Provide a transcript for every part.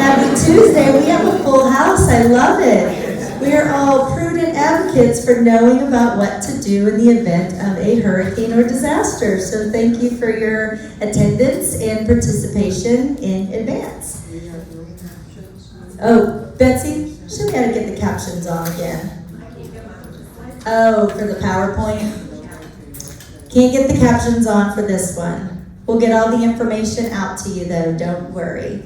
Happy Tuesday. We have a full house. I love it. We are all prudent advocates for knowing about what to do in the event of a hurricane or disaster. So thank you for your attendance and participation in advance. Oh, Betsy, should we gotta get the captions on again? Oh, for the PowerPoint? Can't get the captions on for this one. We'll get all the information out to you though, don't worry.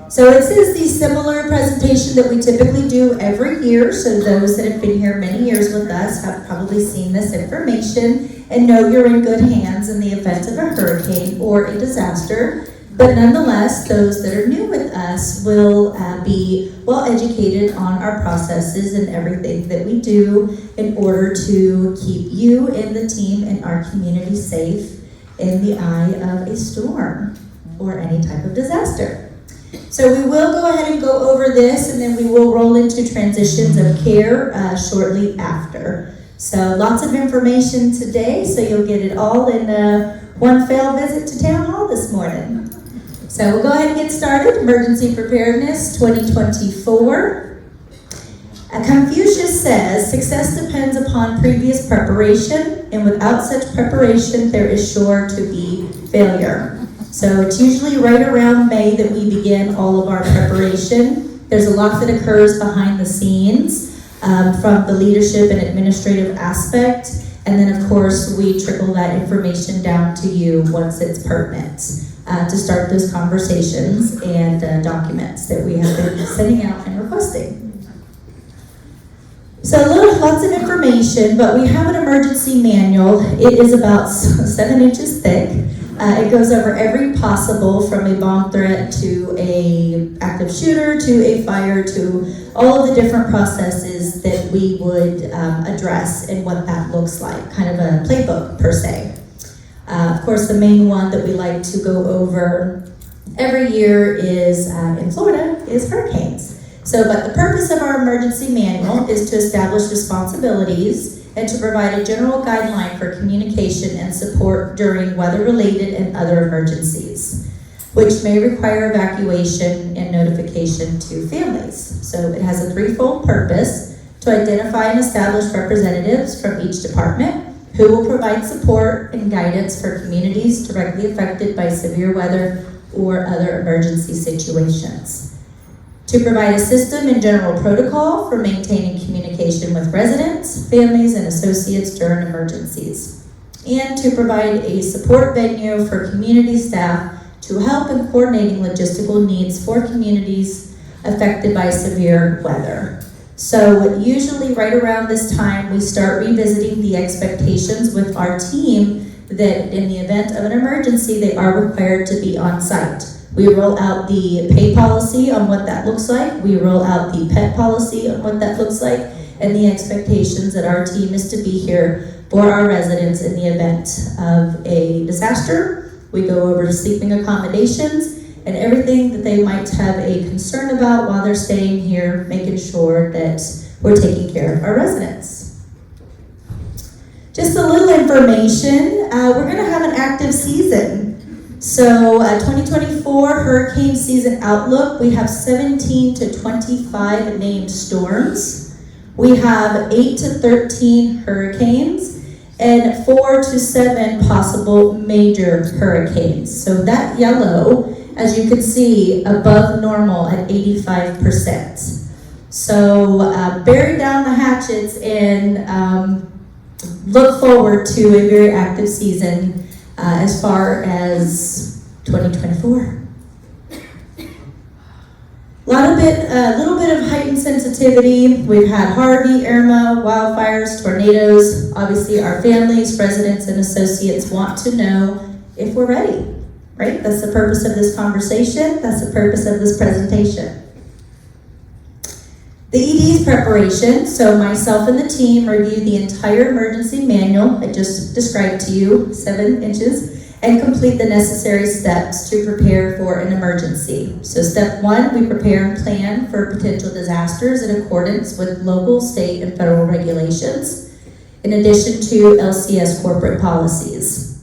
So this is the similar presentation that we typically do every year. So those that have been here many years with us have probably seen this information and know you're in good hands in the event of a hurricane or a disaster. But nonetheless, those that are new with us will be well educated on our processes and everything that we do in order to keep you and the team and our community safe in the eye of a storm or any type of disaster. So we will go ahead and go over this, and then we will roll into transitions of care shortly after. So lots of information today, so you'll get it all in one fell visit to Town Hall this morning. So we'll go ahead and get started. Emergency Preparedness 2024. Confucius says, success depends upon previous preparation, and without such preparation, there is sure to be failure. So it's usually right around May that we begin all of our preparation. There's a lot that occurs behind the scenes from the leadership and administrative aspect. And then of course, we trickle that information down to you once it's pertinent to start those conversations and documents that we have been sending out and requesting. So lots of information, but we have an emergency manual. It is about 7 inches thick. It goes over every possible, from a bomb threat to a active shooter to a fire, to all of the different processes that we would address and what that looks like, kind of a playbook per se. Of course, the main one that we like to go over every year is in Florida is hurricanes. So, but the purpose of our emergency manual is to establish responsibilities and to provide a general guideline for communication and support during weather-related and other emergencies, which may require evacuation and notification to families. So it has a threefold purpose: to identify and establish representatives from each department who will provide support and guidance for communities directly affected by severe weather or other emergency situations; to provide a system and general protocol for maintaining communication with residents, families, and associates during emergencies; and to provide a support venue for community staff to help in coordinating logistical needs for communities affected by severe weather. So usually right around this time, we start revisiting the expectations with our team that in the event of an emergency, they are required to be on site. We roll out the pay policy on what that looks like. We roll out the pet policy on what that looks like, and the expectations that our team is to be here for our residents in the event of a disaster. We go over sleeping accommodations and everything that they might have a concern about while they're staying here, making sure that we're taking care of our residents. Just a little information, we're gonna have an active season. So 2024 hurricane season outlook, we have 17 to 25 named storms. We have 8 to 13 hurricanes and 4 to 7 possible major hurricanes. So that yellow, as you can see, above normal at 85%. So bury down the hatchets and look forward to a very active season as far as 2024. A little bit of heightened sensitivity. We've had Harvey, Irma, wildfires, tornadoes. Obviously our families, residents, and associates want to know if we're ready, right? That's the purpose of this conversation. That's the purpose of this presentation. The ED's preparation, so myself and the team review the entire emergency manual I just described to you, 7 inches, and complete the necessary steps to prepare for an emergency. So step 1, we prepare and plan for potential disasters in accordance with local, state, and federal regulations, in addition to LCS corporate policies.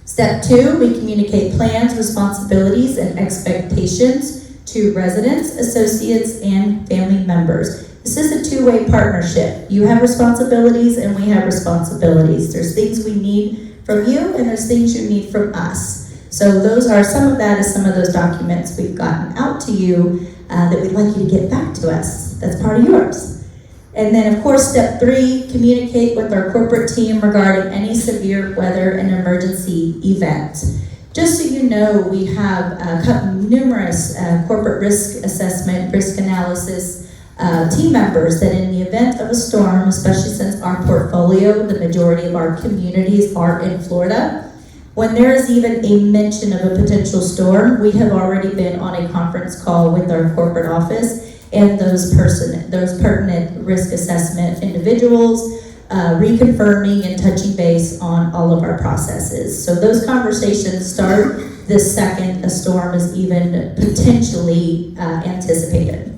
Step 2, we communicate plans, responsibilities, and expectations to residents, associates, and family members. This is a two-way partnership. You have responsibilities and we have responsibilities. There's things we need from you and there's things you need from us. So those are some of those documents we've gotten out to you that we'd like you to get back to us. That's part of yours. And then of course, step 3, communicate with our corporate team regarding any severe weather and emergency event. Just so you know, we have numerous corporate risk assessment, risk analysis team members that in the event of a storm, especially since our portfolio, the majority of our communities are in Florida, when there is even a mention of a potential storm, we have already been on a conference call with our corporate office and those pertinent risk assessment individuals, reconfirming and touching base on all of our processes. So those conversations start the second a storm is even potentially anticipated.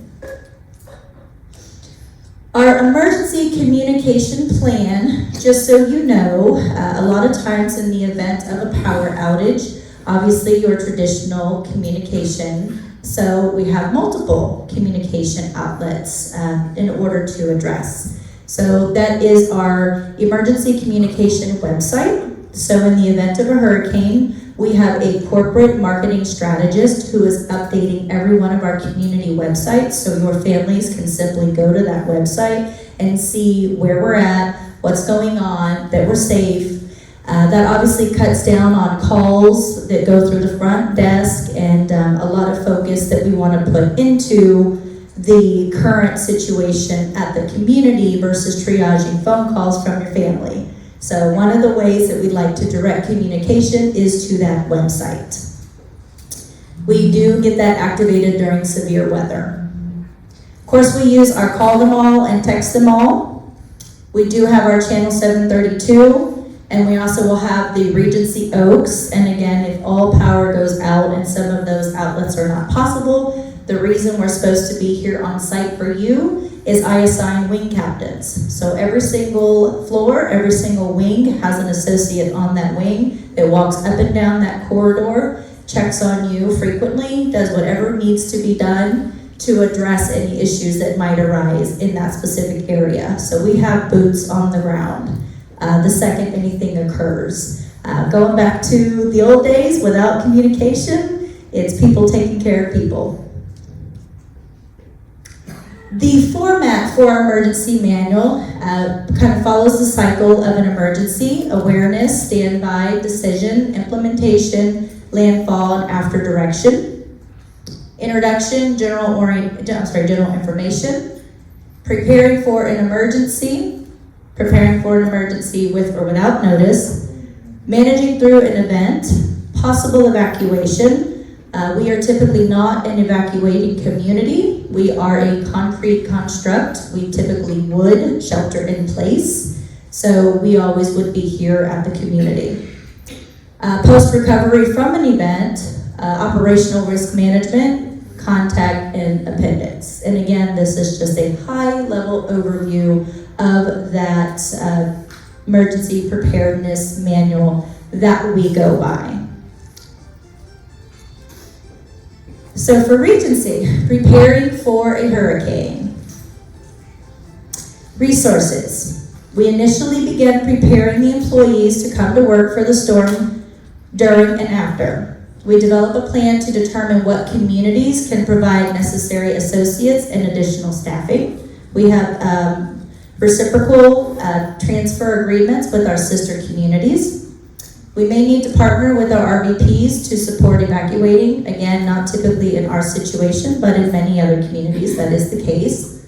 Our emergency communication plan, just so you know, a lot of times in the event of a power outage, obviously your traditional communication, so we have multiple communication outlets in order to address. So that is our emergency communication website. So in the event of a hurricane, we have a corporate marketing strategist who is updating every one of our community websites, so your families can simply go to that website and see where we're at, what's going on, that we're safe. That obviously cuts down on calls that go through the front desk and a lot of focus that we want to put into the current situation at the community versus triaging phone calls from your family. So one of the ways that we'd like to direct communication is to that website. We do get that activated during severe weather. Of course, we use our call them all and text them all. We do have our channel 732. And we also will have the Regency Oaks. And again, if all power goes out and some of those outlets are not possible, the reason we're supposed to be here on site for you is I assign wing captains. So every single floor, every single wing has an associate on that wing that walks up and down that corridor, checks on you frequently, does whatever needs to be done to address any issues that might arise in that specific area. So we have boots on the ground. The second anything occurs. Going back to the old days without communication, it's people taking care of people. The format for our emergency manual kind of follows the cycle of an emergency: awareness, standby, decision, implementation, landfall, and after direction. Introduction, general information. Preparing for an emergency. Preparing for an emergency with or without notice, managing through an event, possible evacuation. We are typically not an evacuating community. We are a concrete construct. We typically would shelter in place. So we always would be here at the community. Post-recovery from an event, operational risk management, contact, and appendix. And again, this is just a high-level overview of that emergency preparedness manual that we go by. So for Regency, preparing for a hurricane. Resources. We initially began preparing the employees to come to work for the storm during and after. We develop a plan to determine what communities can provide necessary associates and additional staffing. We have reciprocal transfer agreements with our sister communities. We may need to partner with our RVPs to support evacuating. Again, not typically in our situation, but in many other communities that is the case.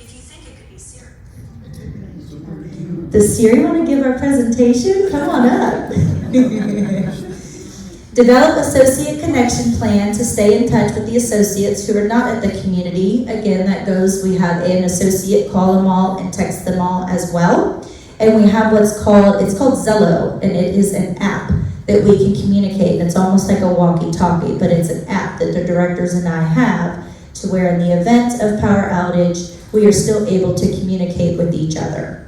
If you think it could be Siri. Does Siri want to give our presentation? Come on up. Develop associate connection plan to stay in touch with the associates who are not at the community. Again, that goes, we have an associate call them all and text them all as well. And we have it's called Zello, and it is an app that we can communicate. And it's almost like a walkie-talkie, but it's an app that the directors and I have to where in the event of power outage, we are still able to communicate with each other.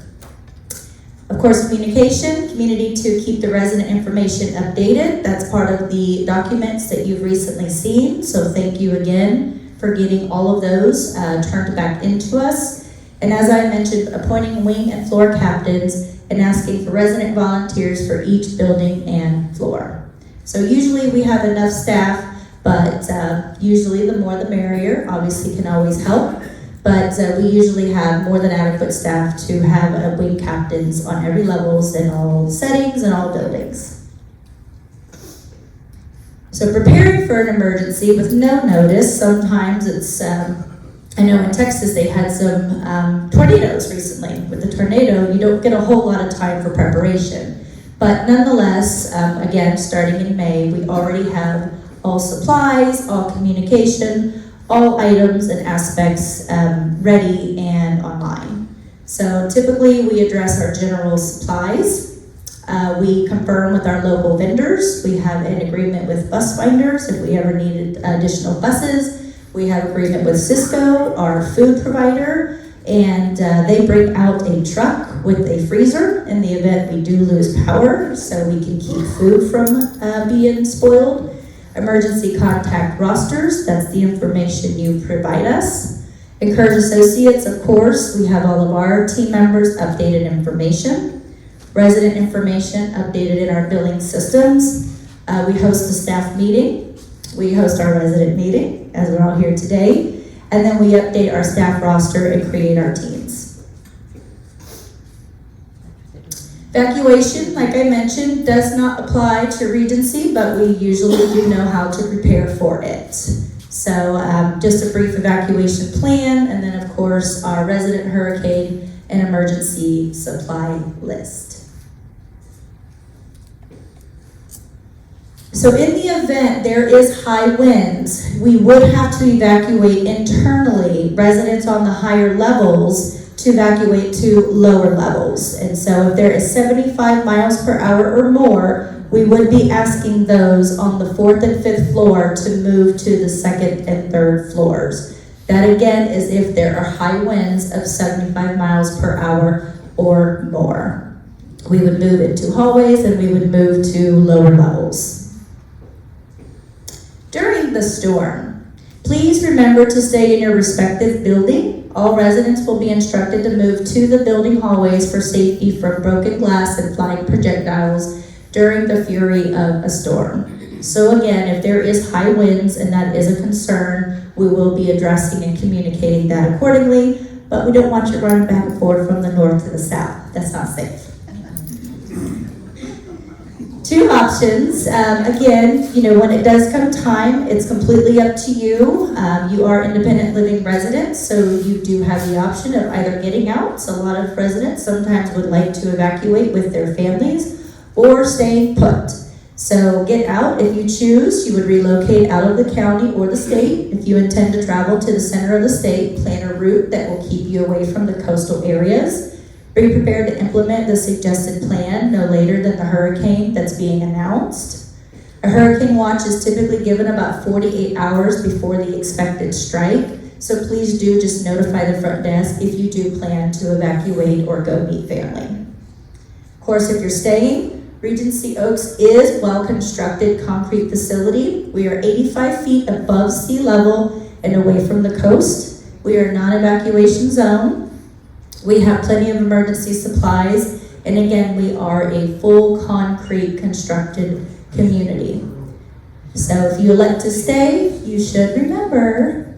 Of course, community to keep the resident information updated. That's part of the documents that you've recently seen. So thank you again for getting all of those turned back into us. And as I mentioned, appointing wing and floor captains and asking for resident volunteers for each building and floor. So usually we have enough staff, but usually the more the merrier. Obviously can always help. But we usually have more than adequate staff to have wing captains on every levels in all settings and all buildings. So preparing for an emergency with no notice, sometimes it's, I know in Texas they had some tornadoes recently. With the tornado, you don't get a whole lot of time for preparation. But nonetheless, again, starting in May, we already have all supplies, all communication, all items and aspects ready and online. So typically we address our general supplies. We confirm with our local vendors. We have an agreement with bus finders if we ever needed additional buses. We have agreement with Cisco, our food provider, and they bring out a truck with a freezer in the event we do lose power so we can keep food from being spoiled. Emergency contact rosters, that's the information you provide us. Encourage associates, of course, we have all of our team members updated information. Resident information updated in our billing systems. We host a staff meeting. We host our resident meeting, as we're all here today. And then we update our staff roster and create our teams. Evacuation, like I mentioned, does not apply to Regency, but we usually do know how to prepare for it. So just a brief evacuation plan, and then of course our resident hurricane and emergency supply list. So in the event there is high winds, we would have to evacuate internally residents on the higher levels to evacuate to lower levels. And so if there is 75 miles per hour or more, we would be asking those on the 4th and 5th floor to move to the 2nd and 3rd floors. That again is if there are high winds of 75 miles per hour or more. We would move into hallways and we would move to lower levels. During the storm, please remember to stay in your respective building. All residents will be instructed to move to the building hallways for safety from broken glass and flying projectiles during the fury of a storm. So again, if there is high winds and that is a concern, we will be addressing and communicating that accordingly, but we don't want you running back and forth from the north to the south. That's not safe. Two options. Again, when it does come time, it's completely up to you. You are independent living residents, so you do have the option of either getting out. So a lot of residents sometimes would like to evacuate with their families or staying put. So get out if you choose. You would relocate out of the county or the state. If you intend to travel to the center of the state, plan a route that will keep you away from the coastal areas. Be prepared to implement the suggested plan no later than the hurricane that's being announced. A hurricane watch is typically given about 48 hours before the expected strike, so please do just notify the front desk if you do plan to evacuate or go meet family. Of course, if you're staying, Regency Oaks is a well-constructed concrete facility. We are 85 feet above sea level and away from the coast. We are a non-evacuation zone. We have plenty of emergency supplies, and again, we are a full concrete constructed community. So if you elect to stay, you should remember,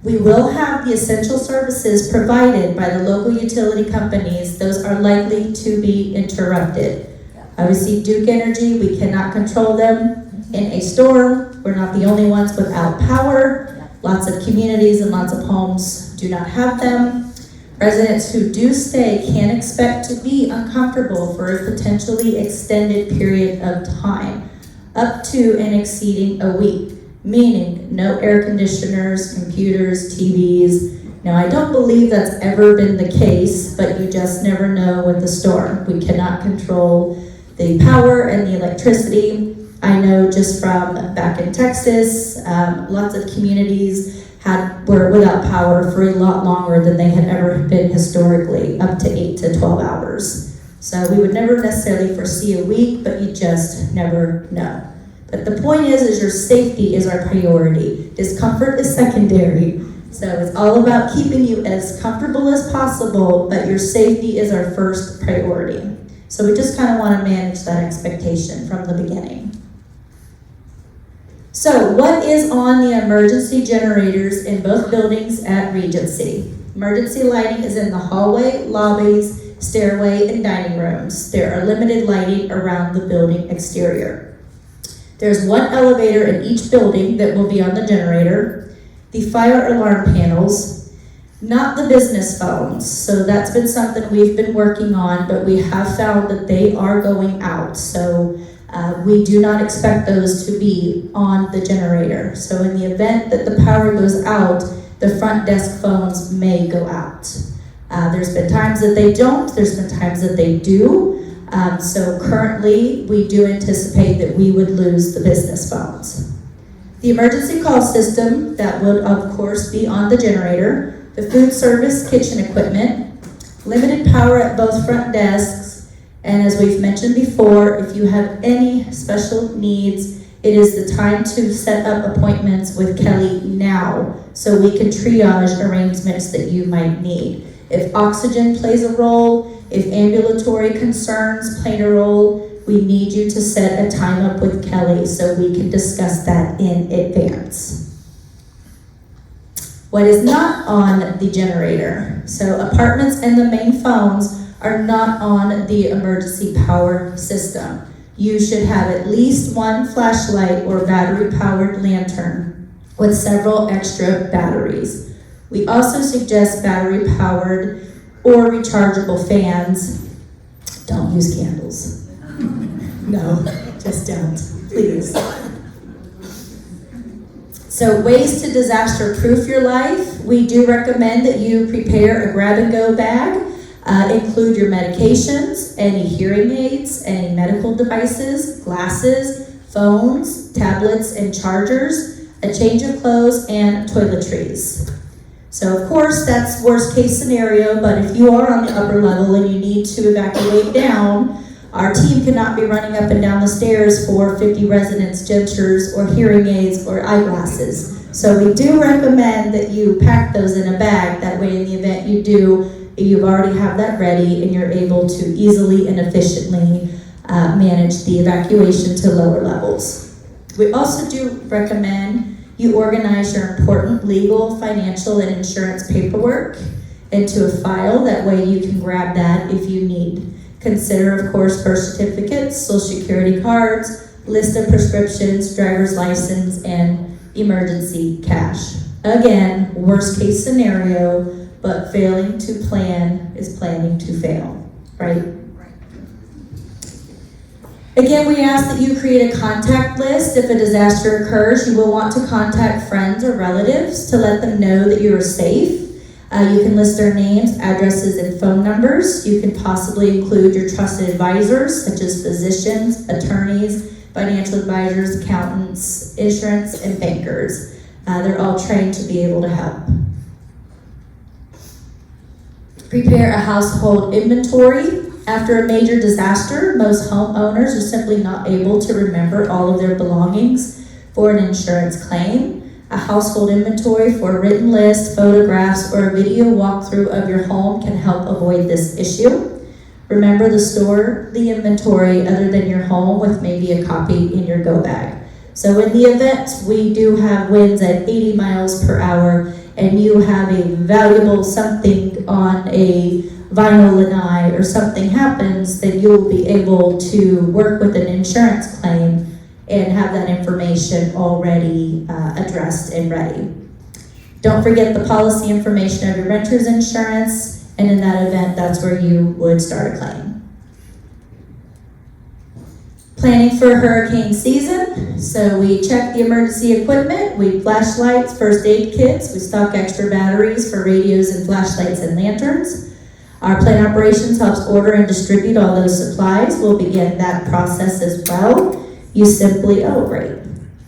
we will have the essential services provided by the local utility companies. Those are likely to be interrupted. Obviously, Duke Energy, we cannot control them in a storm. We're not the only ones without power. Lots of communities and lots of homes do not have them. Residents who do stay can expect to be uncomfortable for a potentially extended period of time, up to and exceeding a week, meaning no air conditioners, computers, TVs. Now, I don't believe that's ever been the case, but you just never know with the storm. We cannot control the power and the electricity. I know just from back in Texas, lots of communities were without power for a lot longer than they had ever been historically, up to 8 to 12 hours. So we would never necessarily foresee a week, but you just never know. But the point is your safety is our priority. Discomfort is secondary. So it's all about keeping you as comfortable as possible, but your safety is our first priority. So we just kind of want to manage that expectation from the beginning. So what is on the emergency generators in both buildings at Regency? Emergency lighting is in the hallway, lobbies, stairway, and dining rooms. There are limited lighting around the building exterior. There's one elevator in each building that will be on the generator. The fire alarm panels, not the business phones. So that's been something we've been working on, but we have found that they are going out. So we do not expect those to be on the generator. So in the event that the power goes out, the front desk phones may go out. There's been times that they don't, there's been times that they do. So currently, we do anticipate that we would lose the business phones. The emergency call system, that would of course be on the generator, the food service kitchen equipment, limited power at both front desks, and as we've mentioned before, if you have any special needs, it is the time to set up appointments with Kelly now so we can triage arrangements that you might need. If oxygen plays a role, if ambulatory concerns play a role, we need you to set a time up with Kelly so we can discuss that in advance. What is not on the generator? So apartments and the main phones are not on the emergency power system. You should have at least one flashlight or battery-powered lantern with several extra batteries. We also suggest battery-powered or rechargeable fans. Don't use candles. No, just don't, please. So ways to disaster-proof your life. We do recommend that you prepare a grab-and-go bag. Include your medications, any hearing aids, any medical devices, glasses, phones, tablets, and chargers, a change of clothes, and toiletries. So of course, that's worst case scenario, but if you are on the upper level and you need to evacuate down, our team cannot be running up and down the stairs for 50 residents' dentures or hearing aids or eyeglasses. So we do recommend that you pack those in a bag. That way in the event you do, you already have that ready and you're able to easily and efficiently manage the evacuation to lower levels. We also do recommend you organize your important legal, financial, and insurance paperwork into a file. That way you can grab that if you need. Consider, of course, birth certificates, social security cards, list of prescriptions, driver's license, and emergency cash. Again, worst case scenario, but failing to plan is planning to fail, right? Again, we ask that you create a contact list. If a disaster occurs, you will want to contact friends or relatives to let them know that you are safe. You can list their names, addresses, and phone numbers. You can possibly include your trusted advisors, such as physicians, attorneys, financial advisors, accountants, insurance, and bankers. They're all trained to be able to help. Prepare a household inventory. After a major disaster, most homeowners are simply not able to remember all of their belongings for an insurance claim. A household inventory for a written list, photographs, or a video walkthrough of your home can help avoid this issue. Remember to store the inventory other than your home with maybe a copy in your go bag. So in the event we do have winds at 80 miles per hour and you have a valuable something on a vinyl lanai or something happens, then you will be able to work with an insurance claim and have that information already addressed and ready. Don't forget the policy information of your renter's insurance, and in that event, that's where you would start a claim. Planning for hurricane season. So we check the emergency equipment, we flashlights, first aid kits, we stock extra batteries for radios and flashlights and lanterns. Our plant operations helps order and distribute all those supplies. We'll begin that process as well. You simply, oh great,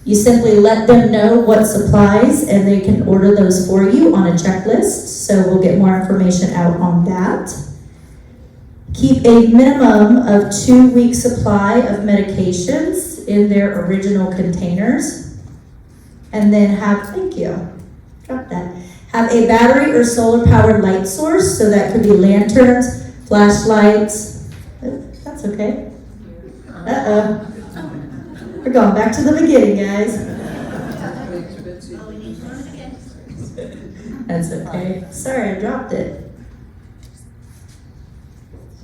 You simply let them know what supplies and they can order those for you on a checklist, so we'll get more information out on that. Keep a minimum of 2 week supply of medications in their original containers. And then thank you, drop that. Have a battery or solar powered light source, so that could be lanterns, flashlights. Oh, that's okay. Uh-oh. We're going back to the beginning, guys. That's okay. Sorry, I dropped it.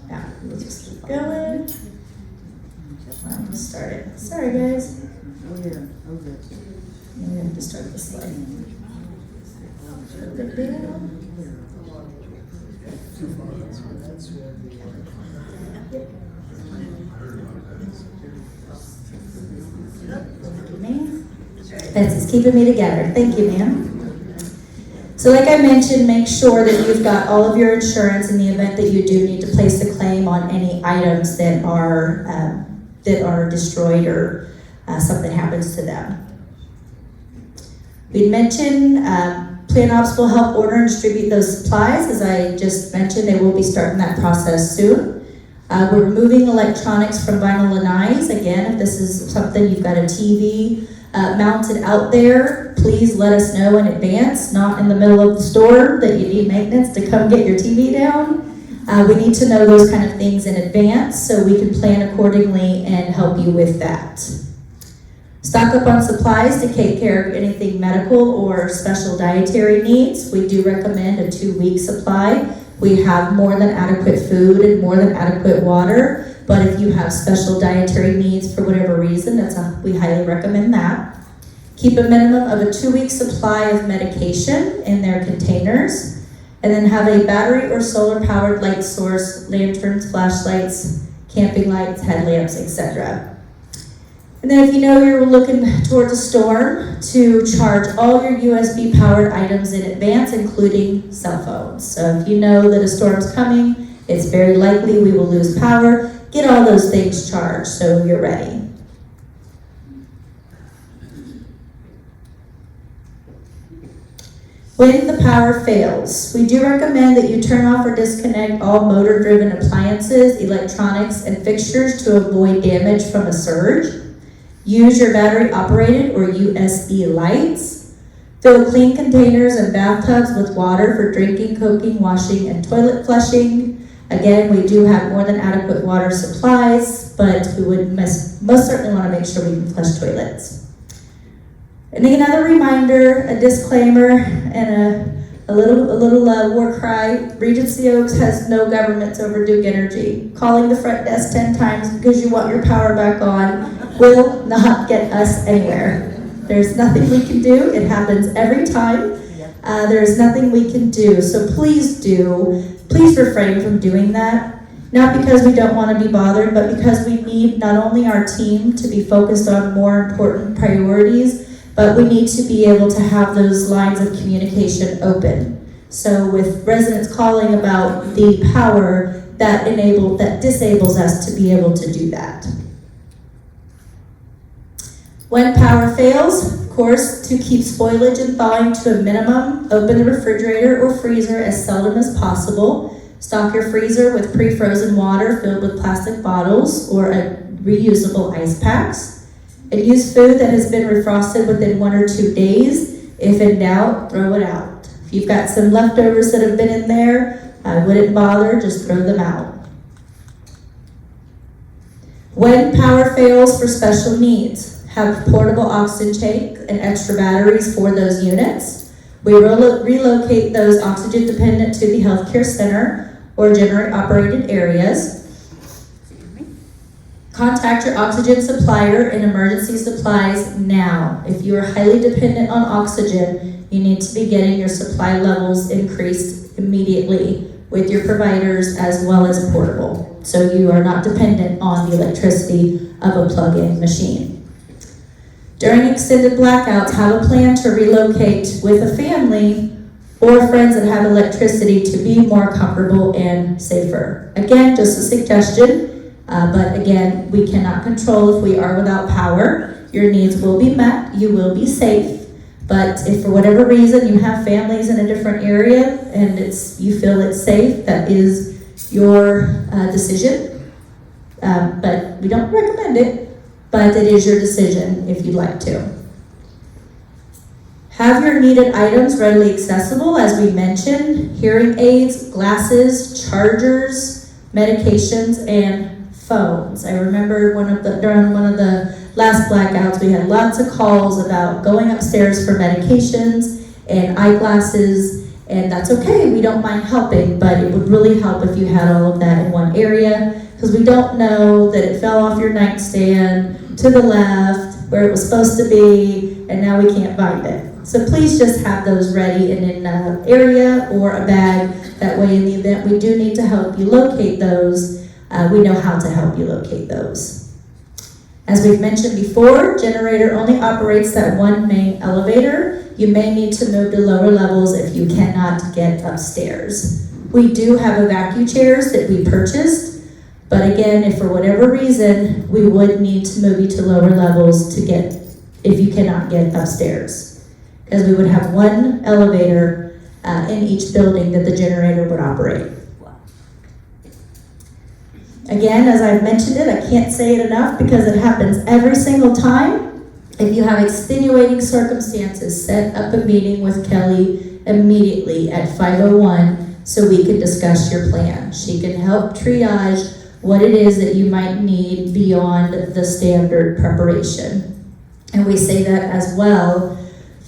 Yeah, we'll just keep going. I'll just start it. Sorry, guys. We have to start the slide. Put it down. Betsy's keeping me together. Thank you, ma'am. So like I mentioned, make sure that you've got all of your insurance in the event that you do need to place a claim on any items that are destroyed or something happens to them. We mentioned Plan Ops will help order and distribute those supplies. As I just mentioned, they will be starting that process soon. We're removing electronics from vinyl lanais. Again, if this is something, you've got a TV mounted out there, please let us know in advance, not in the middle of the store that you need maintenance to come get your TV down. We need to know those kind of things in advance so we can plan accordingly and help you with that. Stock up on supplies to take care of anything medical or special dietary needs. We do recommend a 2-week supply. We have more than adequate food and more than adequate water, but if you have special dietary needs for whatever reason, we highly recommend that. Keep a minimum of a 2-week supply of medication in their containers, and then have a battery or solar powered light source, lanterns, flashlights, camping lights, headlamps, etc. And then if you know you're looking towards a storm, to charge all your USB powered items in advance, including cell phones. So if you know that a storm's coming, it's very likely we will lose power, get all those things charged so you're ready. When the power fails, we do recommend that you turn off or disconnect all motor-driven appliances, electronics, and fixtures to avoid damage from a surge. Use your battery-operated or USB lights. Fill clean containers and bathtubs with water for drinking, cooking, washing, and toilet flushing. Again, we do have more than adequate water supplies, but we would most certainly want to make sure we can flush toilets. And another reminder, a disclaimer, and a little war cry. Regency Oaks has no government's over Duke Energy. Calling the front desk 10 times because you want your power back on will not get us anywhere. There's nothing we can do. It happens every time. There's nothing we can do. So please refrain from doing that. Not because we don't want to be bothered, but because we need not only our team to be focused on more important priorities, but we need to be able to have those lines of communication open. So with residents calling about the power, that disables us to be able to do that. When power fails, of course, to keep spoilage and thawing to a minimum, open the refrigerator or freezer as seldom as possible. Stock your freezer with pre-frozen water filled with plastic bottles or reusable ice packs. And use food that has been refrosted within 1 or 2 days. If in doubt, throw it out. If you've got some leftovers that have been in there, I wouldn't bother, just throw them out. When power fails for special needs, have portable oxygen tank and extra batteries for those units. We relocate those oxygen dependent to the healthcare center or generator operated areas. Contact your oxygen supplier and emergency supplies now. If you are highly dependent on oxygen, you need to be getting your supply levels increased immediately with your providers as well as portable, so you are not dependent on the electricity of a plug-in machine. During extended blackouts, have a plan to relocate with a family or friends that have electricity to be more comfortable and safer. Again, just a suggestion. But again, we cannot control if we are without power. Your needs will be met, you will be safe. But if for whatever reason you have families in a different area and you feel it's safe, that is your decision. But we don't recommend it, but it is your decision if you'd like to. Have your needed items readily accessible, as we mentioned: hearing aids, glasses, chargers, medications, and phones. I remember during one of the last blackouts, we had lots of calls about going upstairs for medications and eyeglasses, and that's okay, we don't mind helping, but it would really help if you had all of that in one area, because we don't know that it fell off your nightstand to the left where it was supposed to be, and now we can't find it. So please just have those ready and in an area or a bag. That way, in the event we do need to help you locate those, we know how to help you locate those. As we've mentioned before, generator only operates that one main elevator. You may need to move to lower levels if you cannot get upstairs. We do have vacuum chairs that we purchased, but again, if for whatever reason, we would need to move you to lower levels if you cannot get upstairs. Because we would have one elevator in each building that the generator would operate. Again, as I've mentioned it, I can't say it enough because it happens every single time. If you have extenuating circumstances, set up a meeting with Kelly immediately at 5:01 so we can discuss your plan. She can help triage what it is that you might need beyond the standard preparation. And we say that as well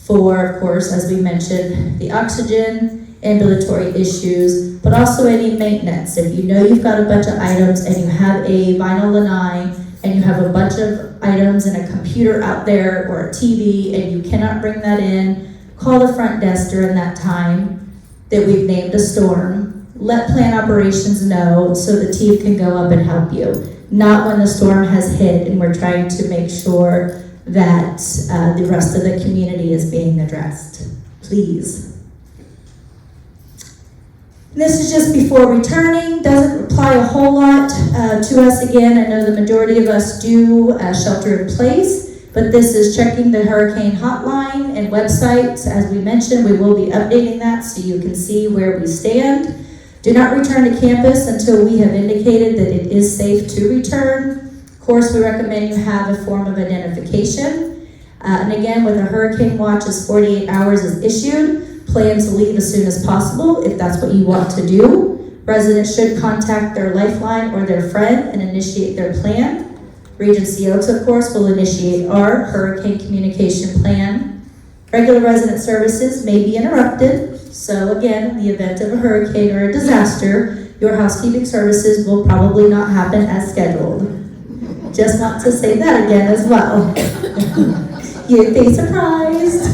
for, of course, as we mentioned, the oxygen, ambulatory issues, but also any maintenance. If you know you've got a bunch of items and you have a vinyl lanai and you have a bunch of items and a computer out there or a TV and you cannot bring that in, call the front desk during that time that we've named a storm. Let plant operations know so the team can go up and help you. Not when the storm has hit and we're trying to make sure that the rest of the community is being addressed. Please. This is just before returning. Doesn't apply a whole lot to us. Again, I know the majority of us do shelter in place, but this is checking the hurricane hotline and website. As we mentioned, we will be updating that so you can see where we stand. Do not return to campus until we have indicated that it is safe to return. Of course, we recommend you have a form of identification. And again, with a hurricane watch, as 48 hours is issued, plan to leave as soon as possible if that's what you want to do. Residents should contact their lifeline or their friend and initiate their plan. Regency Oaks, of course, will initiate our hurricane communication plan. Regular resident services may be interrupted. So again, in the event of a hurricane or a disaster, your housekeeping services will probably not happen as scheduled. Just want to say that again as well. You'd be surprised.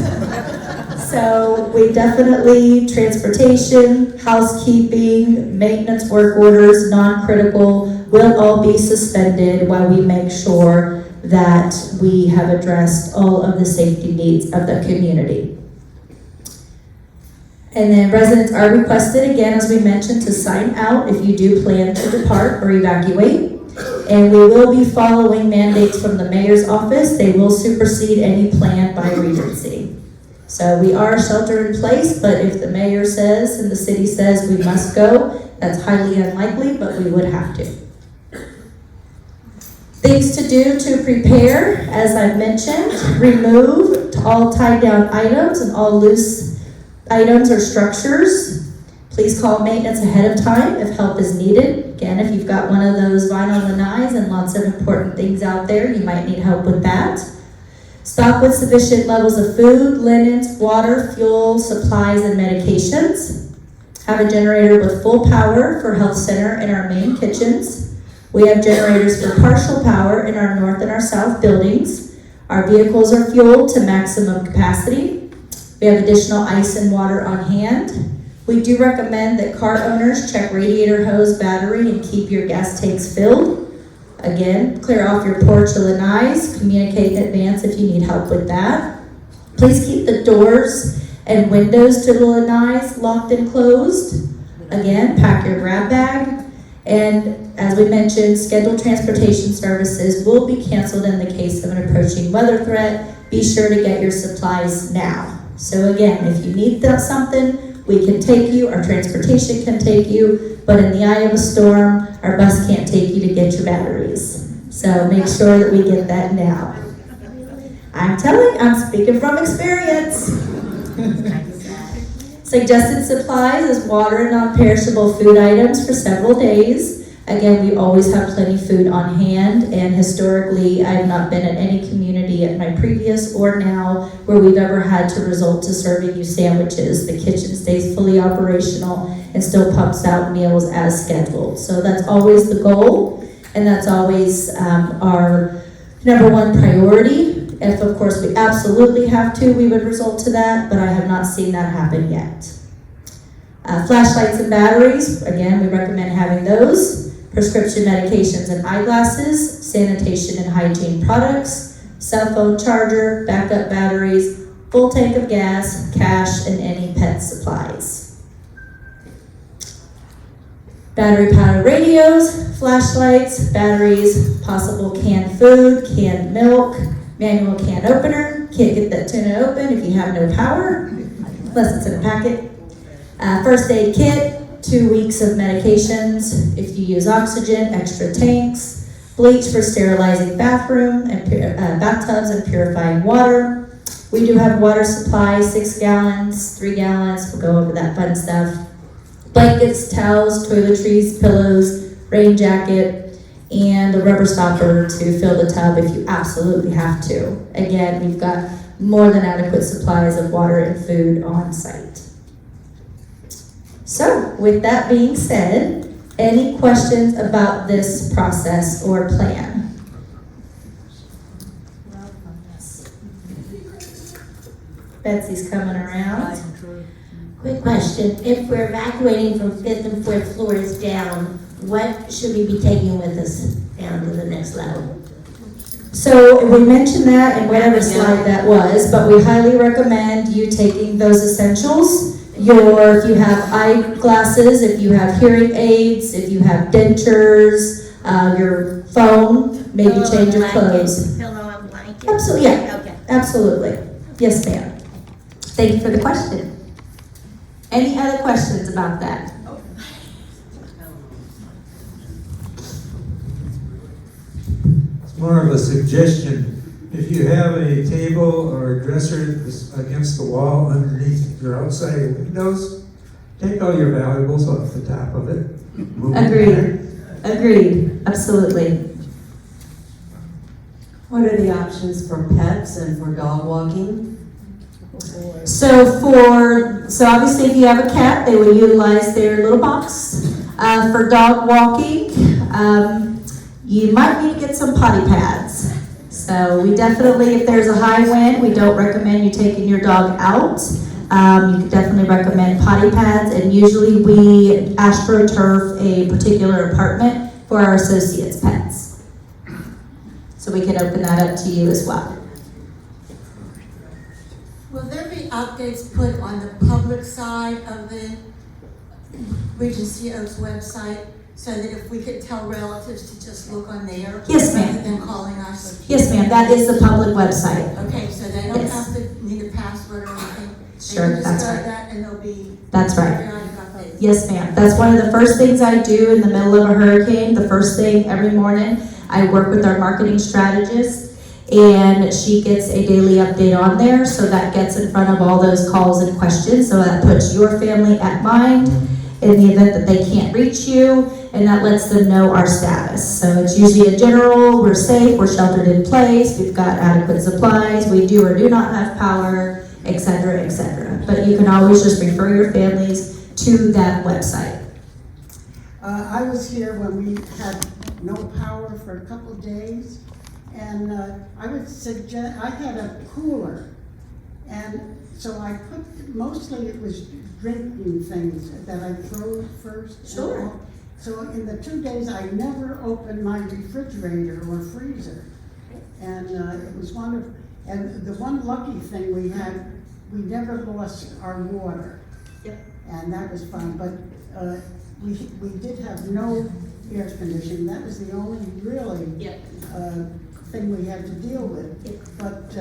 So we definitely, transportation, housekeeping, maintenance work orders, non-critical, will all be suspended while we make sure that we have addressed all of the safety needs of the community. And then residents are requested, again, as we mentioned, to sign out if you do plan to depart or evacuate. And we will be following mandates from the mayor's office. They will supersede any plan by Regency. So we are shelter in place, but if the mayor says and the city says we must go, that's highly unlikely, but we would have to. Things to do to prepare, as I've mentioned: remove all tied down items and all loose items or structures. Please call maintenance ahead of time if help is needed. Again, if you've got one of those vinyl lanais and lots of important things out there, you might need help with that. Stock with sufficient levels of food, linens, water, fuel, supplies, and medications. Have a generator with full power for health center and our main kitchens. We have generators for partial power in our north and our south buildings. Our vehicles are fueled to maximum capacity. We have additional ice and water on hand. We do recommend that car owners check radiator hose, battery, and keep your gas tanks filled. Again, clear off your porch or lanais. Communicate in advance if you need help with that. Please keep the doors and windows to the lanais locked and closed. Again, pack your grab bag. And as we mentioned, scheduled transportation services will be canceled in the case of an approaching weather threat. Be sure to get your supplies now. So again, if you need something, we can take you, our transportation can take you, but in the eye of a storm, our bus can't take you to get your batteries. So make sure that we get that now. I'm speaking from experience. Suggested supplies is water and non-perishable food items for several days. Again, we always have plenty of food on hand, and historically, I have not been in any community at my previous or now where we've ever had to resort to serving you sandwiches. The kitchen stays fully operational and still pumps out meals as scheduled. So that's always the goal, and that's always our number one priority. If, of course, we absolutely have to, we would resort to that, but I have not seen that happen yet. Flashlights and batteries, again, we recommend having those. Prescription medications and eyeglasses, sanitation and hygiene products, cell phone charger, backup batteries, full tank of gas, cash, and any pet supplies. Battery-powered radios, flashlights, batteries, possible canned food, canned milk, manual can opener. Can't get that tuna open if you have no power, unless it's in a packet. First aid kit, 2 weeks of medications if you use oxygen, extra tanks, bleach for sterilizing bathroom and bathtubs and purifying water. We do have water supply, 6 gallons, 3 gallons. We'll go over that fun stuff. Blankets, towels, toiletries, pillows, rain jacket, and a rubber stopper to fill the tub if you absolutely have to. Again, we've got more than adequate supplies of water and food on site. So, with that being said, any questions about this process or plan? Betsy's coming around. Quick question, if we're evacuating from 5th and 4th floors down, what should we be taking with us down to the next level? So we mentioned that in whatever slide that was, but we highly recommend you taking those essentials. If you have eyeglasses, if you have hearing aids, if you have dentures, your phone, maybe change your clothes. Pillow and blanket? Absolutely, yeah. Okay. Absolutely. Yes, ma'am. Thank you for the question. Any other questions about that? It's more of a suggestion. If you have a table or a dresser against the wall underneath your outside windows, take all your valuables off the top of it. Move it Agreed. Absolutely. What are the options for pets and for dog walking? So obviously if you have a cat, they will utilize their little box. For dog walking, you might need to get some potty pads. So we definitely, if there's a high wind, we don't recommend you taking your dog out. You can definitely recommend potty pads, and usually we astroturf a particular apartment for our associates' pets. So we can open that up to you as well. Will there be updates put on the public side of the Regency Oaks website so that if we could tell relatives to just look on there? Yes, ma'am. Rather than calling us? Yes, ma'am, that is the public website. Okay, so they don't Yes. have to need a password or anything? Sure, They can that's just go right. to that and they'll be. That's right. periodic updates. Yes, ma'am. That's one of the first things I do in the middle of a hurricane. The first thing every morning, I work with our marketing strategist, and she gets a daily update on there, so that gets in front of all those calls and questions, so that puts your family at mind in the event that they can't reach you, and that lets them know our status. So it's usually a general, we're safe, we're sheltered in place, we've got adequate supplies, we do or do not have power, etc., etc. But you can always just refer your families to that website. I was here when we had no power for a couple of days, and I would suggest, I had a cooler, and so I put, mostly it was drinking things that I froze first. Sure. So in the 2 days, I never opened my refrigerator or freezer, and it was wonderful. And the one lucky thing we had, we never lost our water. Yep. And that was fun, but we did have no air conditioning. That was the only really thing we had to deal with. But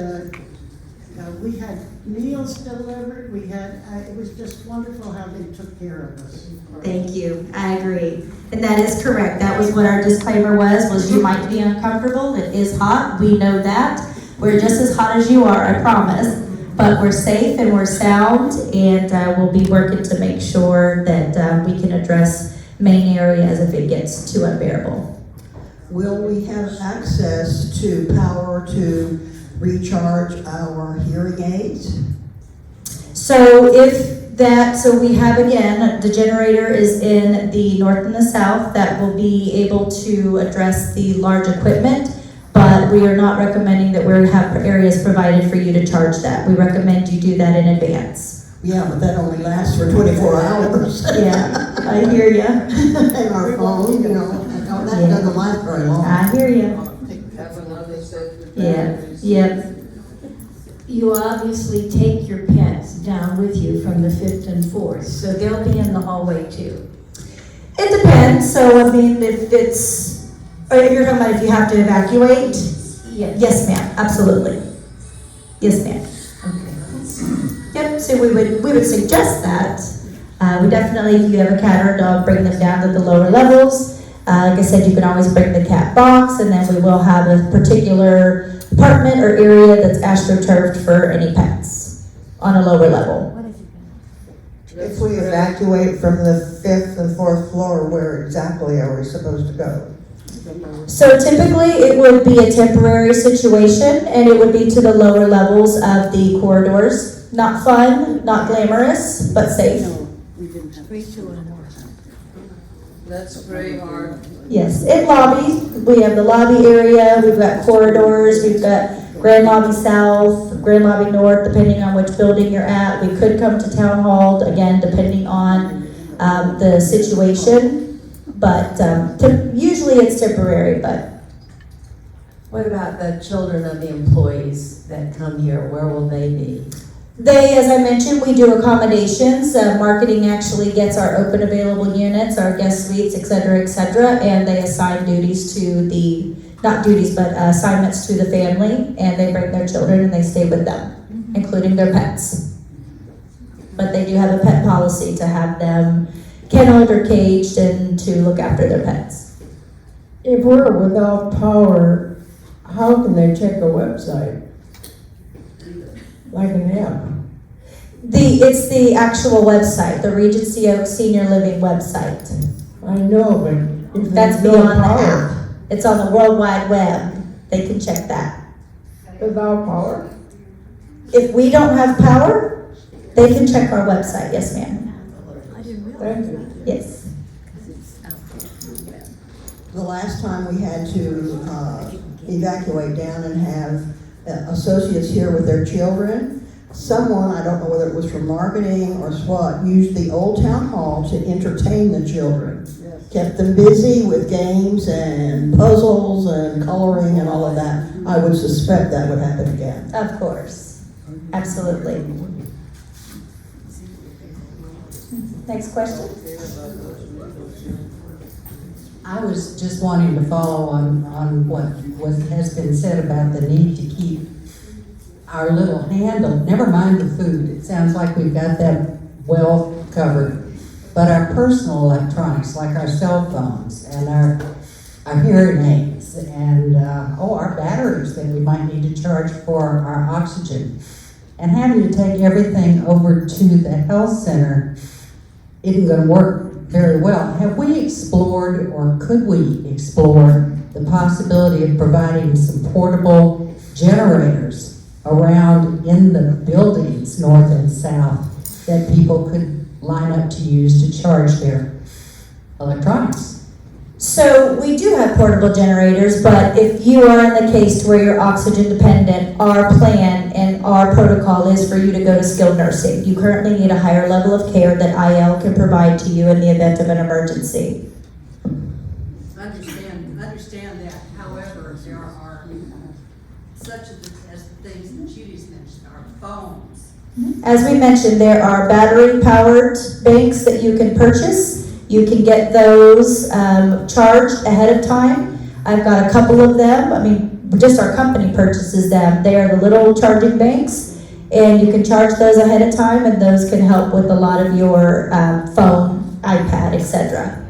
we had meals delivered, we had, it was just wonderful how they took care of us. Thank you, I agree. And that is correct. That was what our disclaimer was you might be uncomfortable. It is hot, we know that. We're just as hot as you are, I promise. But we're safe and we're sound, and we'll be working to make sure that we can address main areas if it gets too unbearable. Will we have access to power to recharge our hearing aids? So so we have, again, the generator is in the north and the south that will be able to address the large equipment, but we are not recommending that we have areas provided for you to charge that. We recommend you do that in advance. Yeah, but that only lasts for 24 hours. Yeah, I hear ya. And our phone, you know, that Yeah. doesn't last very long. I hear ya. Yeah, yep. You obviously take your pets down with you from the 5th and 4th, so they'll be in the hallway too. It depends. So, I mean, if you're talking about if you have to evacuate? Yes. Yes, ma'am, absolutely. Yes, ma'am. Okay. Yep, so we would suggest that. We definitely, if you have a cat or a dog, bring them down to the lower levels. Like I said, you can always bring the cat box, and then we will have a particular apartment or area that's astroturfed for any pets on a lower level. If we evacuate from the 5th and 4th floor, where exactly are we supposed to go? So typically, it would be a temporary situation, and it would be to the lower levels of the corridors. Not fun, not glamorous, but safe. No, we didn't have. That's very hard. Yes, in lobby, we have the lobby area, we've got corridors, we've got Grand Lobby South, Grand Lobby North, depending on which building you're at. We could come to Town Hall, again, depending on the situation, but usually it's temporary, but What about the children of the employees that come here? Where will they be? they, as I mentioned, we do accommodations. Marketing actually gets our open available units, our guest suites, et cetera, and they assign duties to not duties, but assignments to the family, and they bring their children and they stay with them, including their pets. But they do have a pet policy to have them kenneled or caged and to look after their pets. If we're without power, how can they check a website? Like an app? It's the actual website, the Regency Oaks Senior Living website. I know, but if That's there's no beyond the power, app. It's on the World Wide Web. They can check that. without power, If we don't have power, they can check our website. Yes, ma'am. thank you. Yes. The last time we had to evacuate down and have associates here with their children, someone, I don't know whether it was from marketing or SWAT, used the old town hall to entertain the children. Kept them busy with games and puzzles and coloring and all of that. I would suspect that would happen again. Of course. Absolutely. Next question. I was just wanting to follow on what has been said about the need to keep our little handle, never mind the food, it sounds like we've got that well covered, but our personal electronics, like our cell phones and our hearing aids and our batteries that we might need to charge for our oxygen, and having to take everything over to the health center isn't going to work very well. Have we explored, or could we explore, the possibility of providing some portable generators around in the buildings, north and south, that people could line up to use to charge their electronics? So we do have portable generators, but if you are in the case to where you're oxygen dependent, our plan and our protocol is for you to go to skilled nursing. You currently need a higher level of care that IL can provide to you in the event of an emergency. Understand that. However, there are such as the things that Judy's mentioned, our phones. As we mentioned, there are battery powered banks that you can purchase. You can get those charged ahead of time. I've got a couple of them. I mean, just our company purchases them. They are the little charging banks, and you can charge those ahead of time, and those can help with a lot of your phone, iPad, etc.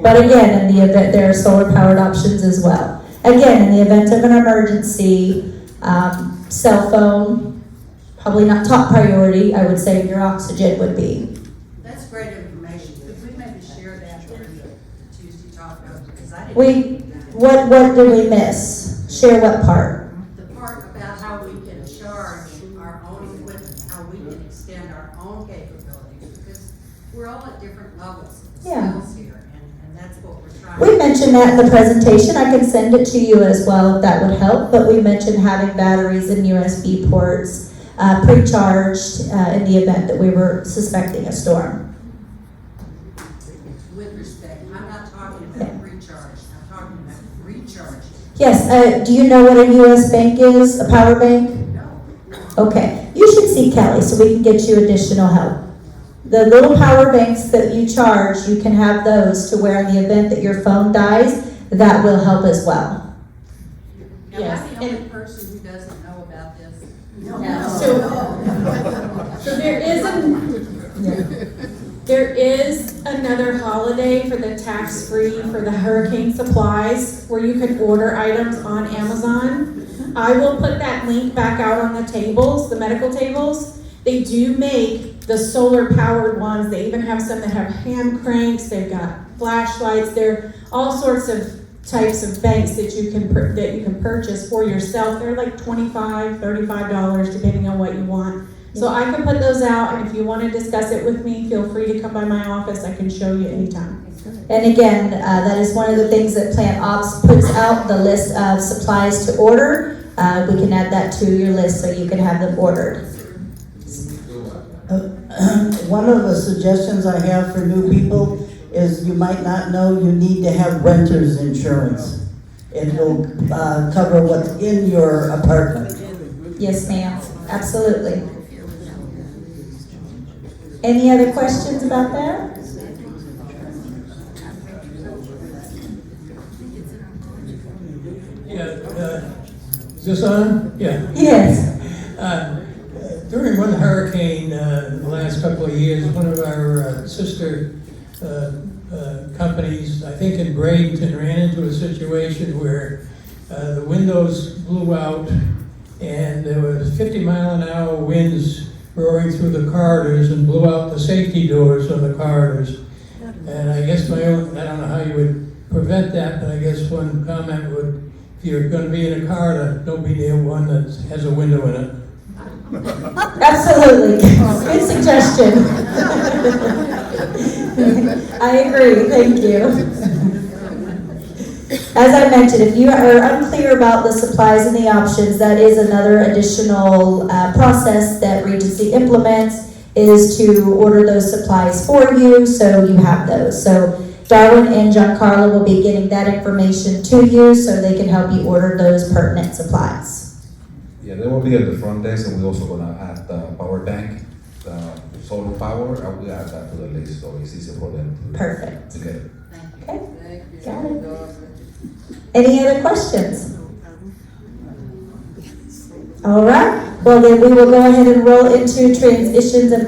But again, in the event, there are solar-powered options as well. Again, in the event of an emergency, cell phone, probably not top priority. I would say your oxygen would be. That's great information. Could we maybe share that during the Tuesday talk? Because I didn't. What did we miss? Share what part? The part about how we can charge our own equipment, how we can extend our own capabilities, because we're all at different levels of Yeah. skills here, and that's what we're trying. We mentioned that in the presentation. I can send it to you as well if that would help, but we mentioned having batteries and USB ports pre-charged in the event that we were suspecting a storm. With respect, I'm not talking about recharge, I'm talking about recharge. Yes, do you know what a US bank is, a power bank? No. Okay, you should see Kelly so we can get you additional help. The little power banks that you charge, you can have those to where in the event that your phone dies, that will help as well. Am Yes, I the only person who doesn't know about this? So there is another holiday for the tax-free for the hurricane supplies where you can order items on Amazon. I will put that link back out on the tables, the medical tables. They do make the solar-powered ones. They even have some that have hand cranks. They've got flashlights. There are all sorts of types of banks that you can purchase for yourself. They're like $25, $35 depending on what you want. So I can put those out, and if you want to discuss it with me, feel free to come by my office. I can show you anytime. And again, that is one of the things that Plant Ops puts out, the list of supplies to order. We can add that to your list so you can have them ordered. One of the suggestions I have for new people is you might not know you need to have renter's insurance. It will cover what's in your apartment. Yes, ma'am, absolutely. Any other questions about that? Is this on? Yeah. Yes. During one hurricane, the last couple of years, one of our sister companies, I think in Bradenton, ran into a situation where the windows blew out and there was 50-mile-an-hour winds roaring through the corridors and blew out the safety doors on the corridors. And I guess I don't know how you would prevent that, but I guess one comment would, if you're going to be in a car, don't be near one that has a window in it. Absolutely. Good suggestion. I agree. Thank you. As I mentioned, if you are unclear about the supplies and the options, that is another additional process that Regency implements, is to order those supplies for you so you have those. So Darwin and Giancarlo will be getting that information to you so they can help you order those pertinent supplies. Yeah, they will be at the front desk, and we're also gonna add the power bank, solar power. I will add that to the list so it's easier for them to, Perfect. to get it. Okay. Got it. Any other questions? All right. Well, then we will go ahead and roll into transitions of